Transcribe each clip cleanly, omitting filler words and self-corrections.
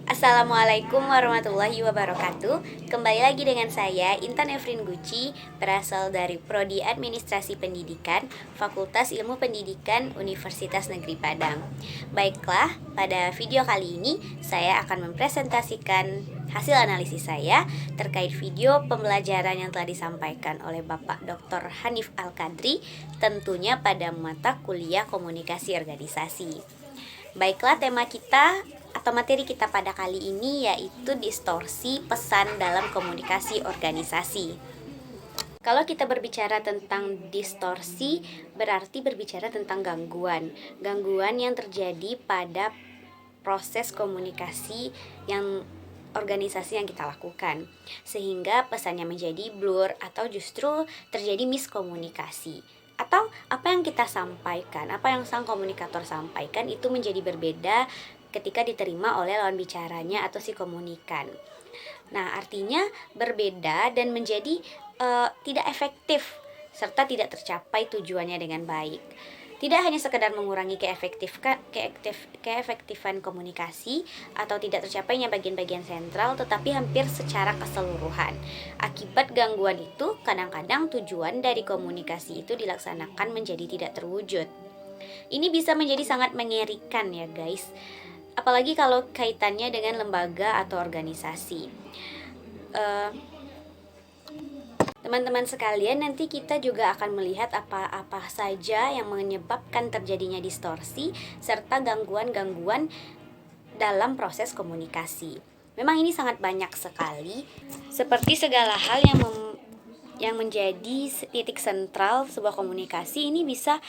Assalamualaikum warahmatullahi wabarakatuh. Kembali lagi dengan saya Intan Efrin Guci, berasal dari Prodi Administrasi Pendidikan, Fakultas Ilmu Pendidikan Universitas Negeri Padang. Baiklah, pada video kali ini saya akan mempresentasikan hasil analisis saya terkait video pembelajaran yang telah disampaikan oleh Bapak Dr. Hanif Al-Kadri, tentunya pada mata kuliah Komunikasi Organisasi. Baiklah, tema kita atau materi kita pada kali ini yaitu distorsi pesan dalam komunikasi organisasi. Kalau kita berbicara tentang distorsi, berarti berbicara tentang gangguan yang terjadi pada proses komunikasi yang organisasi yang kita lakukan, sehingga pesannya menjadi blur atau justru terjadi miskomunikasi, atau apa yang kita sampaikan, apa yang sang komunikator sampaikan itu menjadi berbeda ketika diterima oleh lawan bicaranya atau si komunikan. Nah, artinya berbeda dan menjadi tidak efektif serta tidak tercapai tujuannya dengan baik. Tidak hanya sekedar mengurangi keefektifan komunikasi atau tidak tercapainya bagian-bagian sentral, tetapi hampir secara keseluruhan. Akibat gangguan itu, kadang-kadang tujuan dari komunikasi itu dilaksanakan menjadi tidak terwujud. Ini bisa menjadi sangat mengerikan ya guys, apalagi kalau kaitannya dengan lembaga atau organisasi. Teman-teman sekalian, nanti kita juga akan melihat apa-apa saja yang menyebabkan terjadinya distorsi serta gangguan-gangguan dalam proses komunikasi. Memang ini sangat banyak sekali, seperti segala hal yang menjadi titik sentral sebuah komunikasi ini bisa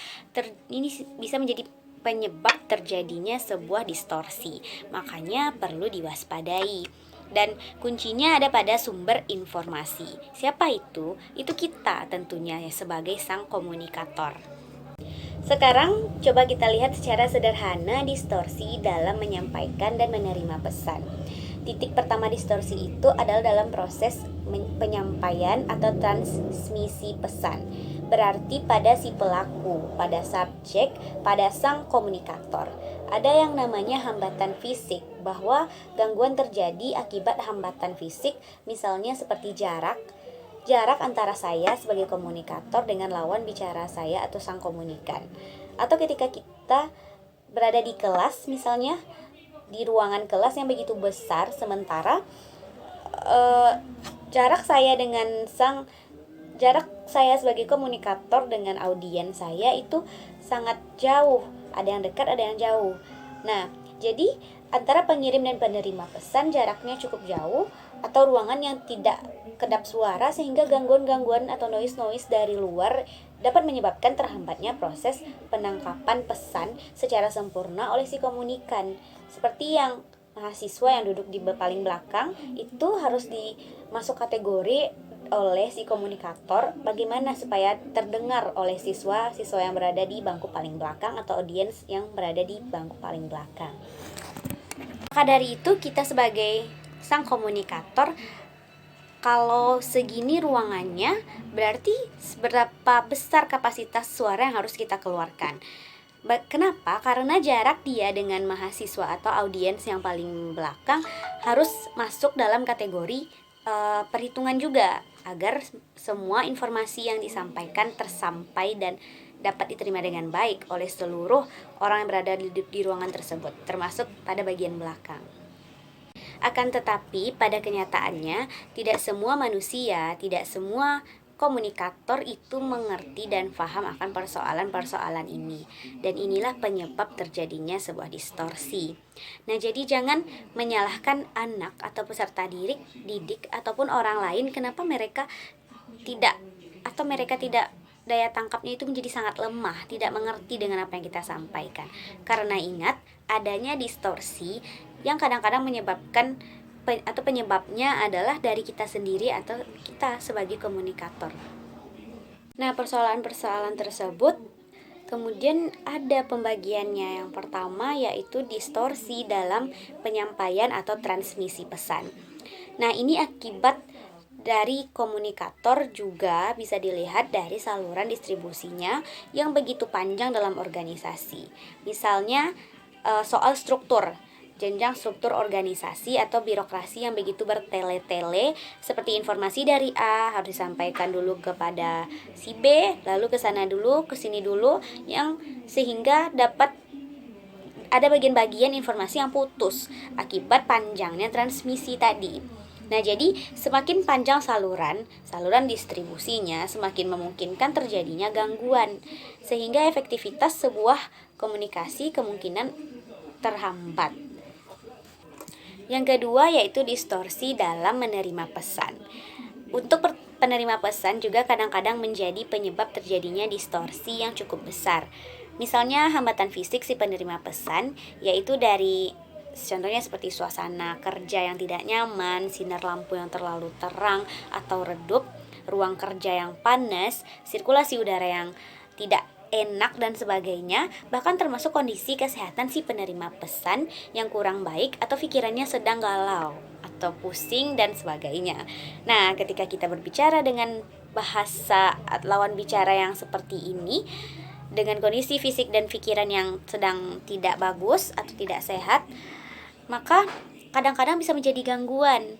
menjadi penyebab terjadinya sebuah distorsi. Makanya perlu diwaspadai. Dan kuncinya ada pada sumber informasi. Siapa itu? Itu kita tentunya ya, sebagai sang komunikator. Sekarang coba kita lihat secara sederhana distorsi dalam menyampaikan dan menerima pesan. Titik pertama distorsi itu adalah dalam proses penyampaian atau transmisi pesan. Berarti pada si pelaku, pada subjek, pada sang komunikator. Ada yang namanya hambatan fisik, bahwa gangguan terjadi akibat hambatan fisik, misalnya seperti jarak antara saya sebagai komunikator dengan lawan bicara saya atau sang komunikan. Atau ketika kita berada di kelas, misalnya di ruangan kelas yang begitu besar, sementara jarak saya sebagai komunikator dengan audiens saya itu sangat jauh. Ada yang dekat, ada yang jauh. Nah, jadi antara pengirim dan penerima pesan jaraknya cukup jauh, atau ruangan yang tidak kedap suara, sehingga gangguan-gangguan atau noise-noise dari luar dapat menyebabkan terhambatnya proses penangkapan pesan secara sempurna oleh si komunikan. Seperti yang mahasiswa yang duduk di paling belakang itu harus dimasuk kategori oleh si komunikator, bagaimana supaya terdengar oleh siswa yang berada di bangku paling belakang atau audiens yang berada di bangku paling belakang. Maka dari itu kita sebagai sang komunikator, kalau segini ruangannya, berarti seberapa besar kapasitas suara yang harus kita keluarkan. Kenapa? Karena jarak dia dengan mahasiswa atau audiens yang paling belakang harus masuk dalam kategori perhitungan juga, agar semua informasi yang disampaikan tersampai dan dapat diterima dengan baik oleh seluruh orang yang berada di ruangan tersebut, termasuk pada bagian belakang. Akan tetapi pada kenyataannya tidak semua manusia, tidak semua komunikator itu mengerti dan paham akan persoalan-persoalan ini. Dan inilah penyebab terjadinya sebuah distorsi. Nah, jadi jangan menyalahkan anak atau peserta didik ataupun orang lain kenapa mereka tidak daya tangkapnya itu menjadi sangat lemah, tidak mengerti dengan apa yang kita sampaikan. Karena ingat, adanya distorsi yang kadang-kadang menyebabkan atau penyebabnya adalah dari kita sendiri atau kita sebagai komunikator. Nah, persoalan-persoalan tersebut kemudian ada pembagiannya. Yang pertama yaitu distorsi dalam penyampaian atau transmisi pesan. Nah, ini akibat Dari komunikator juga bisa dilihat dari saluran distribusinya yang begitu panjang dalam organisasi. Misalnya soal struktur, jenjang struktur organisasi atau birokrasi yang begitu bertele-tele, seperti informasi dari A harus disampaikan dulu kepada si B, lalu ke sana dulu, ke sini dulu, yang sehingga dapat ada bagian-bagian informasi yang putus akibat panjangnya transmisi tadi. Nah, jadi semakin panjang saluran distribusinya, semakin memungkinkan terjadinya gangguan, sehingga efektivitas sebuah komunikasi kemungkinan terhambat. Yang kedua yaitu distorsi dalam menerima pesan. Untuk penerima pesan juga kadang-kadang menjadi penyebab terjadinya distorsi yang cukup besar. Misalnya hambatan fisik si penerima pesan, yaitu dari contohnya seperti suasana kerja yang tidak nyaman, sinar lampu yang terlalu terang atau redup, ruang kerja yang panas, sirkulasi udara yang tidak enak dan sebagainya, bahkan termasuk kondisi kesehatan si penerima pesan yang kurang baik atau pikirannya sedang galau atau pusing dan sebagainya. Nah, ketika kita berbicara dengan bahasa lawan bicara yang seperti ini, dengan kondisi fisik dan pikiran yang sedang tidak bagus atau tidak sehat, maka kadang-kadang bisa menjadi gangguan,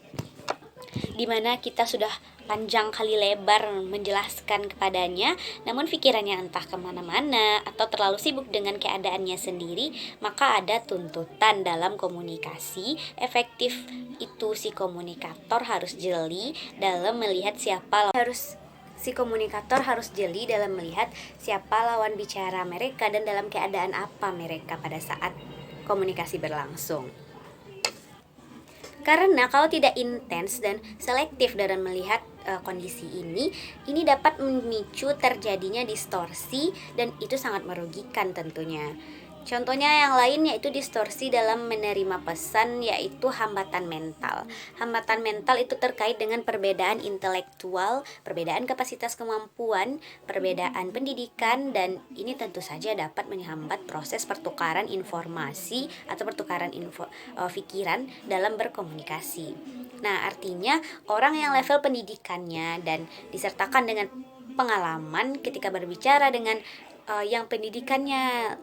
di mana kita sudah panjang kali lebar menjelaskan kepadanya, namun pikirannya entah kemana-mana atau terlalu sibuk dengan keadaannya sendiri, maka ada tuntutan dalam komunikasi. Efektif itu si komunikator harus jeli dalam melihat siapa lawan bicara mereka dan dalam keadaan apa mereka pada saat komunikasi berlangsung. Karena kalau tidak intens dan selektif dalam melihat kondisi ini dapat memicu terjadinya distorsi dan itu sangat merugikan tentunya. Contohnya yang lain yaitu distorsi dalam menerima pesan, yaitu hambatan mental. Hambatan mental itu terkait dengan perbedaan intelektual, perbedaan kapasitas kemampuan, perbedaan pendidikan, dan ini tentu saja dapat menghambat proses pertukaran informasi atau pertukaran pikiran dalam berkomunikasi. Nah, artinya orang yang level pendidikannya dan disertakan dengan pengalaman ketika berbicara dengan yang pendidikannya,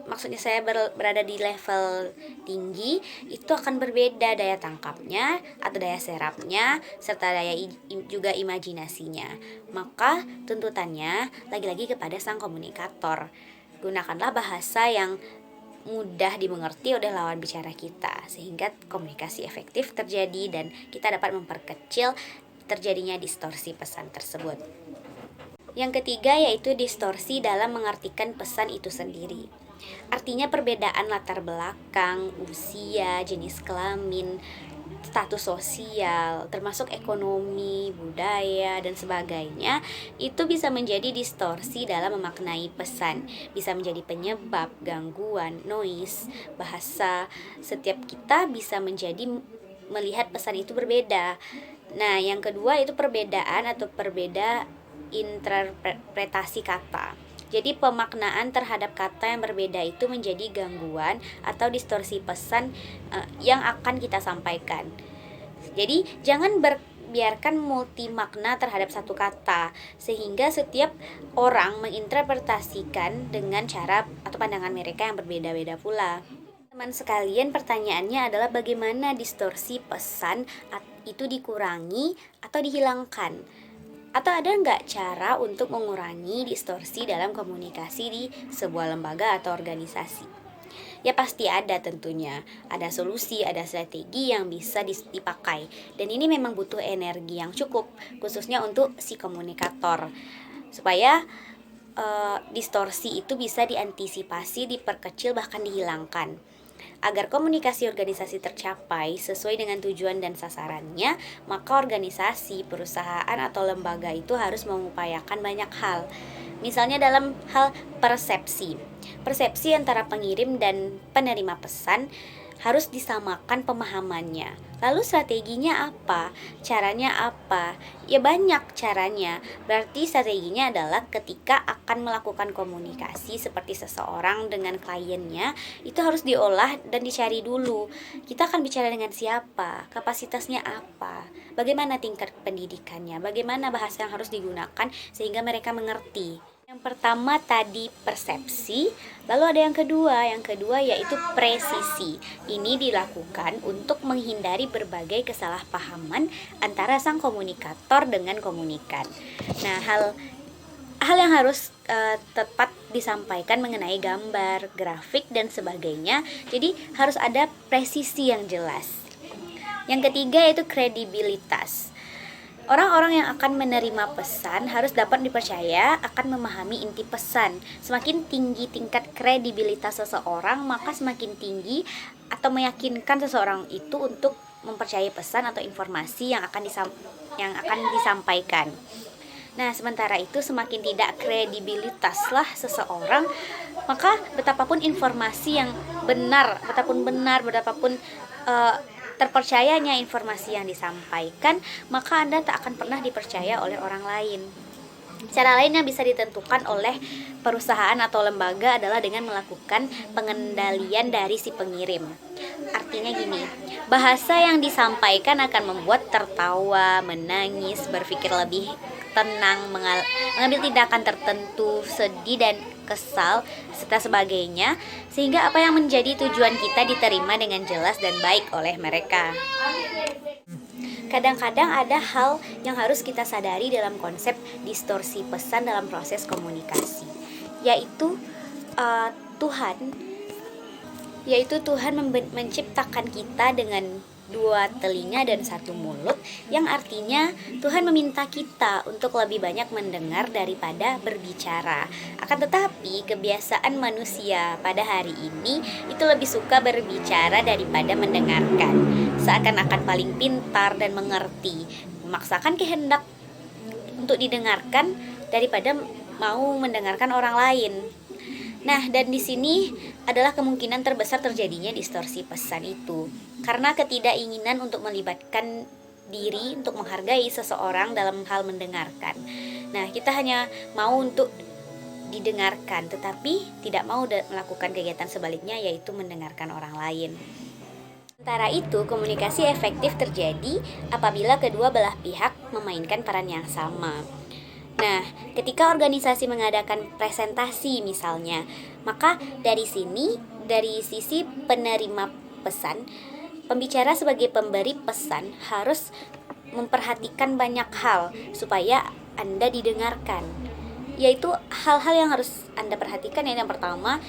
maksudnya saya berada di level tinggi, itu akan berbeda daya tangkapnya atau daya serapnya serta daya juga imajinasinya. Maka tuntutannya lagi-lagi kepada sang komunikator. Gunakanlah bahasa yang mudah dimengerti oleh lawan bicara kita sehingga komunikasi efektif terjadi dan kita dapat memperkecil terjadinya distorsi pesan tersebut. Yang ketiga yaitu distorsi dalam mengartikan pesan itu sendiri. Artinya perbedaan latar belakang, usia, jenis kelamin, status sosial, termasuk ekonomi, budaya, dan sebagainya, itu bisa menjadi distorsi dalam memaknai pesan, bisa menjadi penyebab gangguan, noise, bahasa. Setiap kita bisa menjadi melihat pesan itu berbeda. Nah, yang kedua itu perbedaan atau berbeda interpretasi kata. Jadi pemaknaan terhadap kata yang berbeda itu menjadi gangguan atau distorsi pesan yang akan kita sampaikan. Jadi jangan biarkan multi makna terhadap satu kata, sehingga setiap orang menginterpretasikan dengan cara atau pandangan mereka yang berbeda-beda pula. Teman sekalian, pertanyaannya adalah bagaimana distorsi pesan itu dikurangi atau dihilangkan? Atau ada nggak cara untuk mengurangi distorsi dalam komunikasi di sebuah lembaga atau organisasi? Ya pasti ada tentunya. Ada solusi, ada strategi yang bisa dipakai. Dan ini memang butuh energi yang cukup, khususnya untuk si komunikator. Supaya distorsi itu bisa diantisipasi, diperkecil, bahkan dihilangkan. Agar komunikasi organisasi tercapai sesuai dengan tujuan dan sasarannya, maka organisasi, perusahaan, atau lembaga itu harus mengupayakan banyak hal. Misalnya dalam hal persepsi antara pengirim dan penerima pesan harus disamakan pemahamannya. Lalu strateginya apa? Caranya apa? Ya banyak caranya. Berarti strateginya adalah ketika akan melakukan komunikasi seperti seseorang dengan kliennya, itu harus diolah dan dicari dulu. Kita akan bicara dengan siapa? Kapasitasnya apa? Bagaimana tingkat pendidikannya? Bagaimana bahasa yang harus digunakan sehingga mereka mengerti? Yang pertama tadi persepsi, lalu ada yang kedua yaitu presisi. Ini dilakukan untuk menghindari berbagai kesalahpahaman antara sang komunikator dengan komunikan. Nah, hal yang harus tepat disampaikan mengenai gambar, grafik dan sebagainya. Jadi harus ada presisi yang jelas. Yang ketiga yaitu kredibilitas. Orang-orang yang akan menerima pesan harus dapat dipercaya akan memahami inti pesan. Semakin tinggi tingkat kredibilitas seseorang, maka semakin tinggi atau meyakinkan seseorang itu untuk mempercayai pesan atau informasi yang akan disampaikan. Nah, sementara itu semakin tidak kredibilitaslah seseorang, maka betapapun informasi yang benar, betapapun terpercayanya informasi yang disampaikan, maka Anda tak akan pernah dipercaya oleh orang lain. Cara lain yang bisa ditentukan oleh perusahaan atau lembaga adalah dengan melakukan pengendalian dari si pengirim. Artinya gini, bahasa yang disampaikan akan membuat tertawa, menangis, berpikir lebih tenang, mengambil tindakan tertentu, sedih dan kesal, serta sebagainya, sehingga apa yang menjadi tujuan kita diterima dengan jelas dan baik oleh mereka. Kadang-kadang ada hal yang harus kita sadari dalam konsep distorsi pesan dalam proses komunikasi, yaitu Tuhan menciptakan kita dengan 2 telinga dan 1 mulut, yang artinya Tuhan meminta kita untuk lebih banyak mendengar daripada berbicara. Akan tetapi kebiasaan manusia pada hari ini itu lebih suka berbicara daripada mendengarkan, seakan-akan paling pintar dan mengerti, memaksakan kehendak untuk didengarkan daripada mau mendengarkan orang lain. Nah, dan di sini adalah kemungkinan terbesar terjadinya distorsi pesan itu, karena ketidakinginan untuk melibatkan diri untuk menghargai seseorang dalam hal mendengarkan. Nah, kita hanya mau untuk didengarkan, tetapi tidak mau melakukan kegiatan sebaliknya, yaitu mendengarkan orang lain. Sementara itu, komunikasi efektif terjadi apabila kedua belah pihak memainkan peran yang sama. Nah, ketika organisasi mengadakan presentasi misalnya, maka dari sisi penerima pesan, pembicara sebagai pemberi pesan harus memperhatikan banyak hal supaya Anda didengarkan. Yaitu hal-hal yang harus Anda perhatikan, yang pertama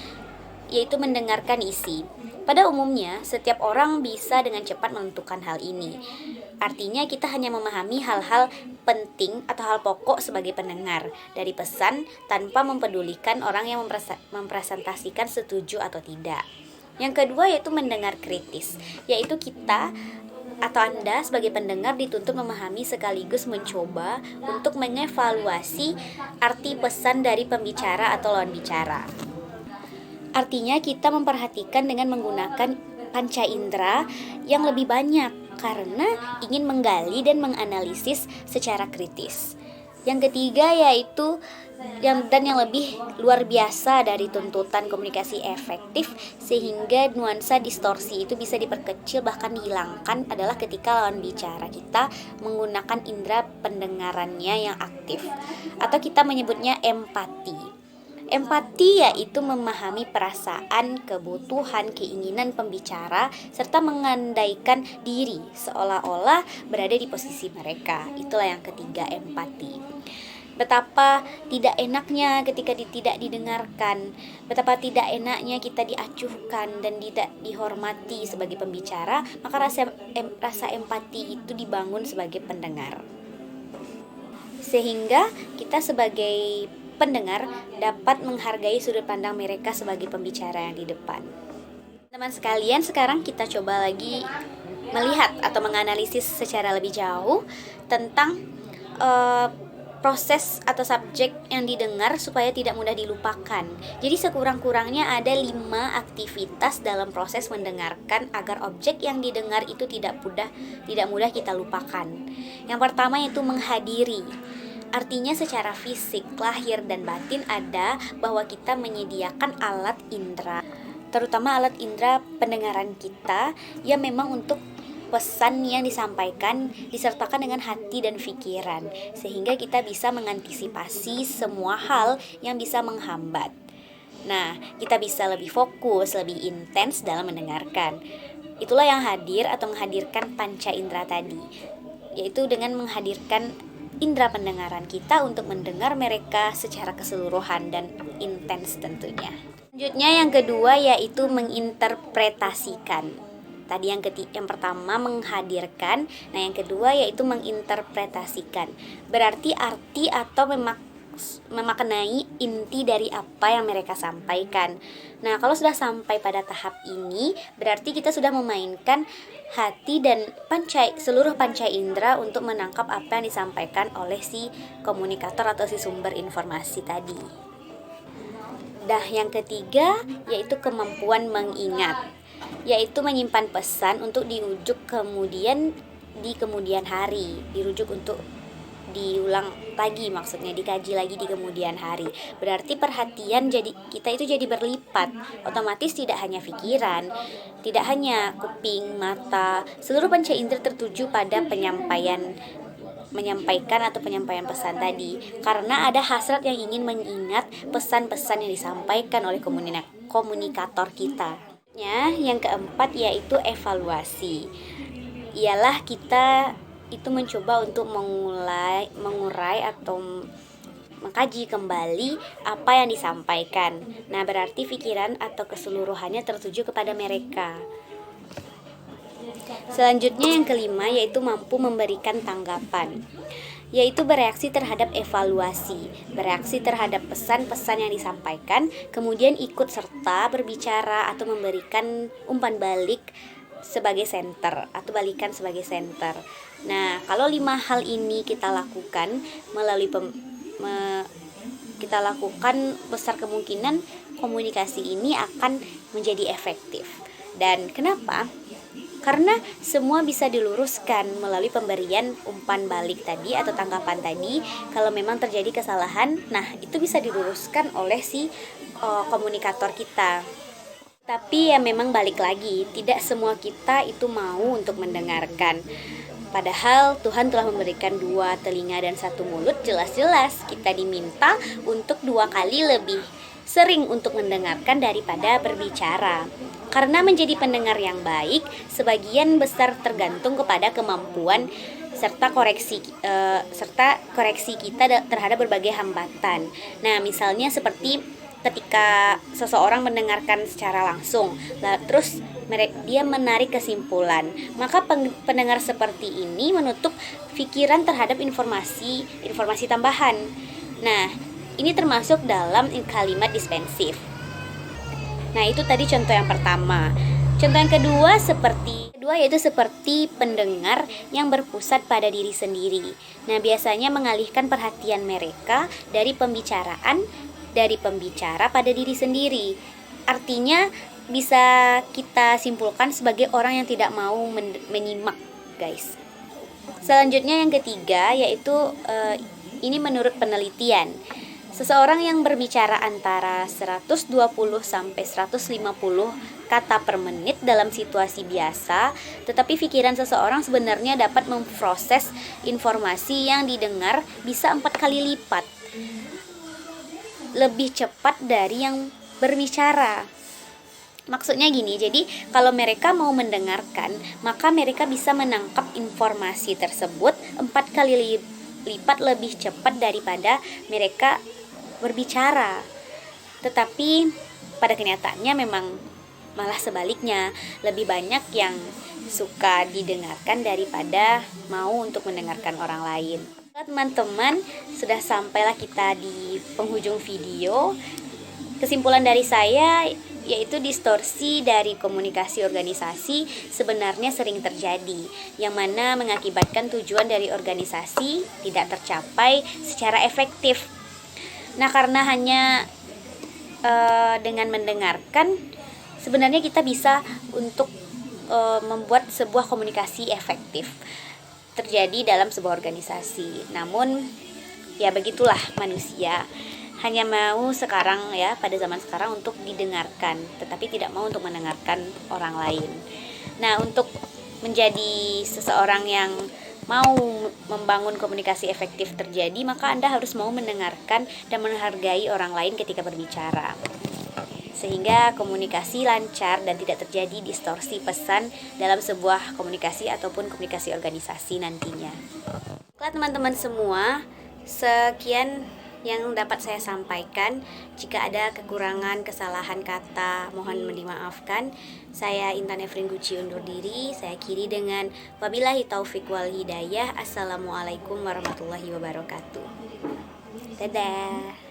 yaitu mendengarkan isi. Pada umumnya, setiap orang bisa dengan cepat menentukan hal ini. Artinya kita hanya memahami hal-hal penting atau hal pokok sebagai pendengar dari pesan tanpa mempedulikan orang yang mempresentasikan setuju atau tidak. Yang kedua yaitu mendengar kritis, yaitu kita atau Anda sebagai pendengar dituntut memahami sekaligus mencoba untuk mengevaluasi arti pesan dari pembicara atau lawan bicara. Artinya kita memperhatikan dengan menggunakan panca indera yang lebih banyak karena ingin menggali dan menganalisis secara kritis. Yang ketiga yaitu yang lebih luar biasa dari tuntutan komunikasi efektif sehingga nuansa distorsi itu bisa diperkecil bahkan dihilangkan adalah ketika lawan bicara kita menggunakan indera pendengarannya yang aktif atau kita menyebutnya empati. Empati yaitu memahami perasaan, kebutuhan, keinginan pembicara serta mengandaikan diri seolah-olah berada di posisi mereka. Itulah yang ketiga, empati. Betapa tidak enaknya ketika tidak didengarkan, betapa tidak enaknya kita diacuhkan dan tidak dihormati sebagai pembicara, maka rasa empati itu dibangun sebagai pendengar. Sehingga kita sebagai pendengar dapat menghargai sudut pandang mereka sebagai pembicara yang di depan. Teman sekalian, sekarang kita coba lagi melihat atau menganalisis secara lebih jauh tentang proses atau subjek yang didengar supaya tidak mudah dilupakan. Jadi sekurang-kurangnya ada 5 aktivitas dalam proses mendengarkan agar objek yang didengar itu tidak mudah kita lupakan. Yang pertama yaitu menghadiri. Artinya secara fisik, lahir dan batin ada bahwa kita menyediakan alat indera, terutama alat indera pendengaran kita yang memang untuk pesan yang disampaikan disertakan dengan hati dan pikiran, sehingga kita bisa mengantisipasi semua hal yang bisa menghambat. Nah, kita bisa lebih fokus, lebih intens dalam mendengarkan. Itulah yang hadir atau menghadirkan panca indera tadi, yaitu dengan menghadirkan indera pendengaran kita untuk mendengar mereka secara keseluruhan dan intens tentunya. Selanjutnya yang kedua yaitu menginterpretasikan. Tadi yang pertama menghadirkan, nah yang kedua yaitu menginterpretasikan. Berarti arti atau memaknai inti dari apa yang mereka sampaikan. Nah, kalau sudah sampai pada tahap ini, berarti kita sudah memainkan hati dan seluruh panca indera untuk menangkap apa yang disampaikan oleh si komunikator atau si sumber informasi tadi. Yang ketiga yaitu kemampuan mengingat, yaitu menyimpan pesan untuk dirujuk di kemudian hari, dirujuk untuk diulang lagi, maksudnya dikaji lagi di kemudian hari. Berarti perhatian kita itu jadi berlipat, otomatis tidak hanya pikiran, tidak hanya kuping, mata, seluruh panca indera tertuju pada menyampaikan atau penyampaian pesan tadi, karena ada hasrat yang ingin mengingat pesan-pesan yang disampaikan oleh komunikator kita. Yang keempat yaitu evaluasi. Ialah kita itu mencoba untuk mengurai atau mengkaji kembali apa yang disampaikan. Nah, berarti pikiran atau keseluruhannya tertuju kepada mereka. Selanjutnya yang kelima yaitu mampu memberikan tanggapan, yaitu bereaksi terhadap evaluasi, bereaksi terhadap pesan-pesan yang disampaikan, kemudian ikut serta berbicara atau memberikan umpan balik sebagai center atau balikan sebagai center. Nah, kalau 5 hal ini kita lakukan besar kemungkinan komunikasi ini akan menjadi efektif. Dan kenapa? Karena semua bisa diluruskan melalui pemberian umpan balik tadi atau tanggapan tadi. Kalau memang terjadi kesalahan, nah itu bisa diluruskan oleh si komunikator kita. Tapi ya memang balik lagi, tidak semua kita itu mau untuk mendengarkan. Padahal Tuhan telah memberikan 2 telinga dan 1 mulut, jelas-jelas kita diminta untuk 2 kali lebih sering untuk mendengarkan daripada berbicara. Karena menjadi pendengar yang baik, sebagian besar tergantung kepada kemampuan serta koreksi kita terhadap berbagai hambatan. Nah, misalnya seperti ketika seseorang mendengarkan secara langsung, terus dia menarik kesimpulan, maka pendengar seperti ini menutup pikiran terhadap informasi tambahan. Nah, ini termasuk dalam kalimat dispensif. Nah, itu tadi contoh yang pertama. Contoh yang kedua yaitu seperti pendengar yang berpusat pada diri sendiri. Nah, biasanya mengalihkan perhatian mereka dari pembicara pada diri sendiri. Artinya bisa kita simpulkan sebagai orang yang tidak mau menyimak, guys. Selanjutnya yang ketiga yaitu ini menurut penelitian. Seseorang yang berbicara antara 120 sampai 150 kata per menit dalam situasi biasa, tetapi pikiran seseorang sebenarnya dapat memproses informasi yang didengar bisa 4 kali lipat lebih cepat dari yang berbicara. Maksudnya gini, jadi kalau mereka mau mendengarkan, maka mereka bisa menangkap informasi tersebut 4 kali lipat lebih cepat daripada mereka berbicara. Tetapi pada kenyataannya memang malah sebaliknya, lebih banyak yang suka didengarkan daripada mau untuk mendengarkan orang lain. Teman-teman, sudah sampailah kita di penghujung video. Kesimpulan dari saya, yaitu distorsi dari komunikasi organisasi sebenarnya sering terjadi, yang mana mengakibatkan tujuan dari organisasi tidak tercapai secara efektif. Nah, karena hanya dengan mendengarkan, sebenarnya kita bisa untuk membuat sebuah komunikasi efektif terjadi dalam sebuah organisasi. Namun, ya begitulah manusia. Hanya mau sekarang ya, pada zaman sekarang untuk didengarkan, tetapi tidak mau untuk mendengarkan orang lain. Nah, untuk menjadi seseorang yang mau membangun komunikasi efektif terjadi, maka Anda harus mau mendengarkan dan menghargai orang lain ketika berbicara, sehingga komunikasi lancar dan tidak terjadi distorsi pesan dalam sebuah komunikasi ataupun komunikasi organisasi nantinya. Baiklah teman-teman semua, sekian yang dapat saya sampaikan. Jika ada kekurangan, kesalahan kata, mohon dimaafkan. Saya Intan Efrin Guci undur diri. Saya akhiri dengan wabillahi taufik wal hidayah. Assalamualaikum warahmatullahi wabarakatuh. Dadah.